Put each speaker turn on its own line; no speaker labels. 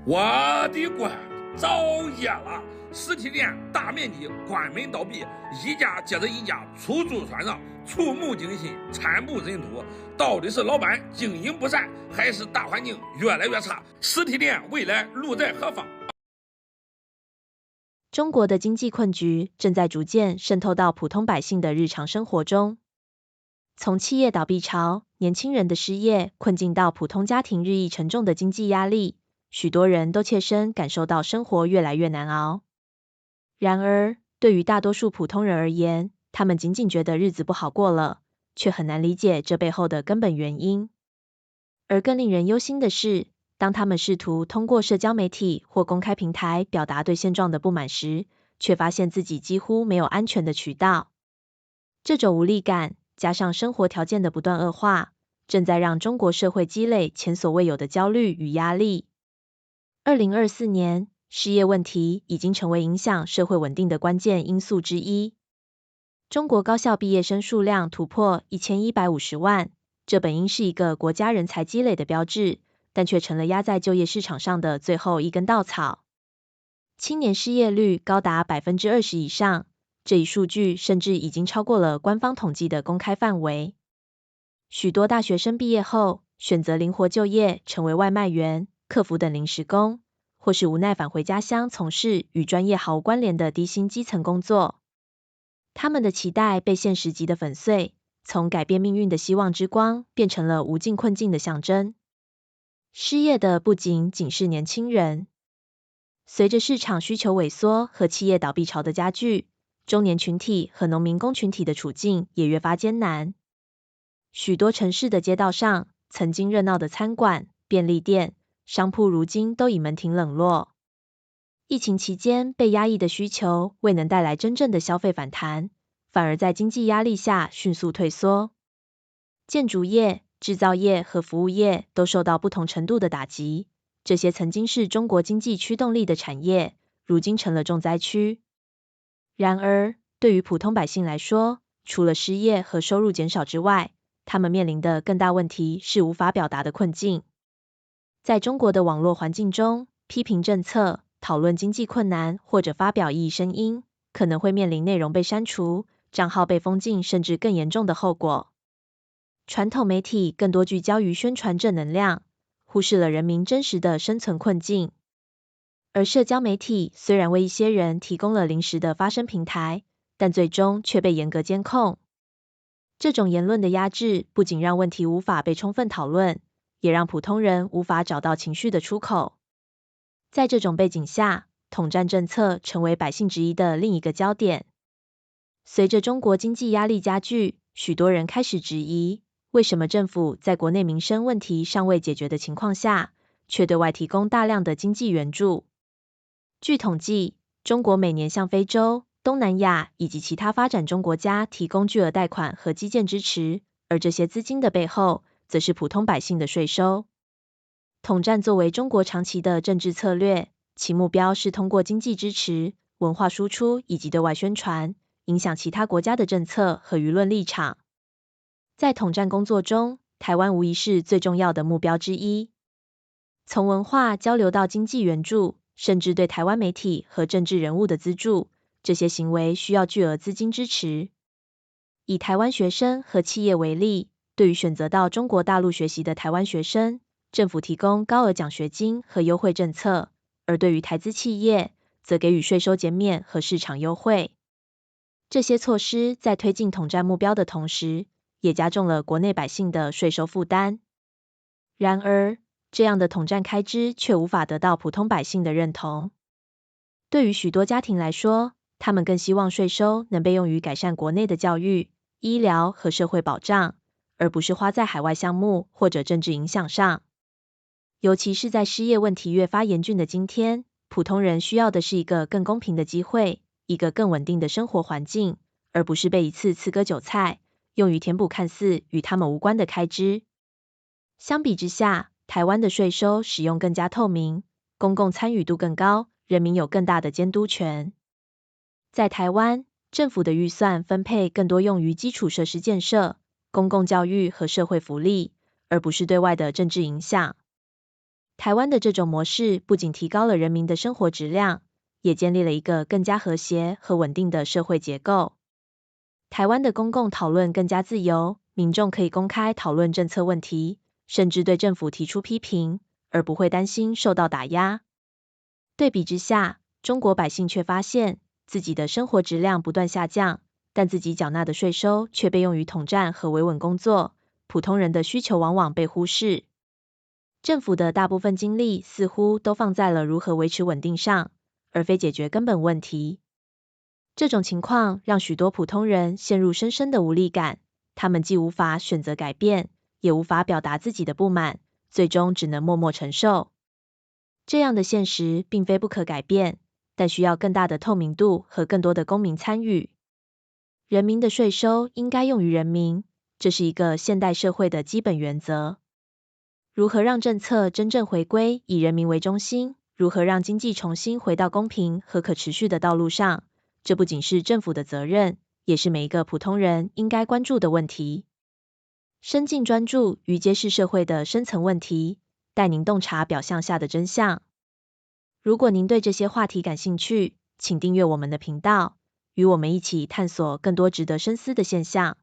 我的乖，造业了！实体店大面积关门倒闭，一家接着一家出租穿上，触目惊心，惨不忍睹。到底是老板经营不善，还是大环境越来越差？实体店未来路在何方？
中国的经济困局正在逐渐渗透到普通百姓的日常生活中。从企业倒闭潮、年轻人的失业困境到普通家庭日益沉重的经济压力，许多人都切身感受到生活越来越难熬。然而，对于大多数普通人而言，他们仅仅觉得日子不好过了，却很难理解这背后的根本原因。而更令人忧心的是，当他们试图通过社交媒体或公开平台表达对现状的不满时，却发现自己几乎没有安全的渠道。这种无力感，加上生活条件的不断恶化，正在让中国社会积累前所未有的焦虑与压力。2024年，失业问题已经成为影响社会稳定的关键因素之一。中国高校毕业生数量突破1150万，这本应是一个国家人才积累的标志，但却成了压在就业市场上的最后一根稻草。青年失业率高达20%以上，这一数据甚至已经超过了官方统计的公开范围。许多大学生毕业后，选择灵活就业，成为外卖员、客服等临时工，或是无奈返回家乡从事与专业毫无关联的低薪基层工作。他们的期待被现实击得粉碎，从改变命运的希望之光，变成了无尽困境的象征。失业的不仅仅是年轻人，随着市场需求萎缩和企业倒闭潮的加剧，中年群体和农民工群体的处境也越发艰难。许多城市的街道上，曾经热闹的餐馆、便利店、商铺如今都已门庭冷落。疫情期间被压抑的需求未能带来真正的消费反弹，反而在经济压力下迅速退缩。建筑业、制造业和服务业都受到不同程度的打击，这些曾经是中国经济驱动力的产业，如今成了重灾区。然而，对于普通百姓来说，除了失业和收入减少之外，他们面临的更大问题是无法表达的困境。在中国的网络环境中，批评政策、讨论经济困难或者发表异议声音，可能会面临内容被删除、账号被封禁，甚至更严重的后果。传统媒体更多聚焦于宣传正能量，忽视了人民真实的生存困境。而社交媒体虽然为一些人提供了临时的发声平台，但最终却被严格监控。这种言论的压制不仅让问题无法被充分讨论，也让普通人无法找到情绪的出口。在这种背景下，统战政策成为百姓质疑的另一个焦点。随着中国经济压力加剧，许多人开始质疑，为什么政府在国内民生问题尚未解决的情况下，却对外提供大量的经济援助。据统计，中国每年向非洲、东南亚以及其他发展中国家提供巨额贷款和基建支持，而这些资金的背后，则是普通百姓的税收。统战作为中国长期的政治策略，其目标是通过经济支持、文化输出以及对外宣传，影响其他国家的政策和舆论立场。在统战工作中，台湾无疑是最重要的目标之一。从文化交流到经济援助，甚至对台湾媒体和政治人物的资助，这些行为需要巨额资金支持。以台湾学生和企业为例，对于选择到中国大陆学习的台湾学生，政府提供高额奖学金和优惠政策，而对于台资企业，则给予税收减免和市场优惠。这些措施在推进统战目标的同时，也加重了国内百姓的税收负担。然而，这样的统战开支却无法得到普通百姓的认同。对于许多家庭来说，他们更希望税收能被用于改善国内的教育、医疗和社会保障，而不是花在海外项目或者政治影响上。尤其是在失业问题越发严峻的今天，普通人需要的是一个更公平的机会，一个更稳定的生活环境，而不是被一次次割韭菜，用于填补看似与他们无关的开支。相比之下，台湾的税收使用更加透明，公共参与度更高，人民有更大的监督权。在台湾，政府的预算分配更多用于基础设施建设、公共教育和社会福利，而不是对外的政治影响。台湾的这种模式不仅提高了人民的生活质量，也建立了一个更加和谐和稳定的社会结构。台湾的公共讨论更加自由，民众可以公开讨论政策问题，甚至对政府提出批评，而不会担心受到打压。对比之下，中国百姓却发现自己的生活质量不断下降，但自己缴纳的税收却被用于统战和维稳工作，普通人的需求往往被忽视。政府的大部分精力似乎都放在了如何维持稳定上，而非解决根本问题。这种情况让许多普通人陷入深深的无力感，他们既无法选择改变，也无法表达自己的不满，最终只能默默承受。这样的现实并非不可改变，但需要更大的透明度和更多的公民参与。人民的税收应该用于人民，这是一个现代社会的基本原则。如何让政策真正回归以人民为中心？如何让经济重新回到公平和可持续的道路上？这不仅是政府的责任，也是每一个普通人应该关注的问题。深进专注于揭示社会的深层问题，带您洞察表象下的真相。如果您对这些话题感兴趣，请订阅我们的频道，与我们一起探索更多值得深思的现象。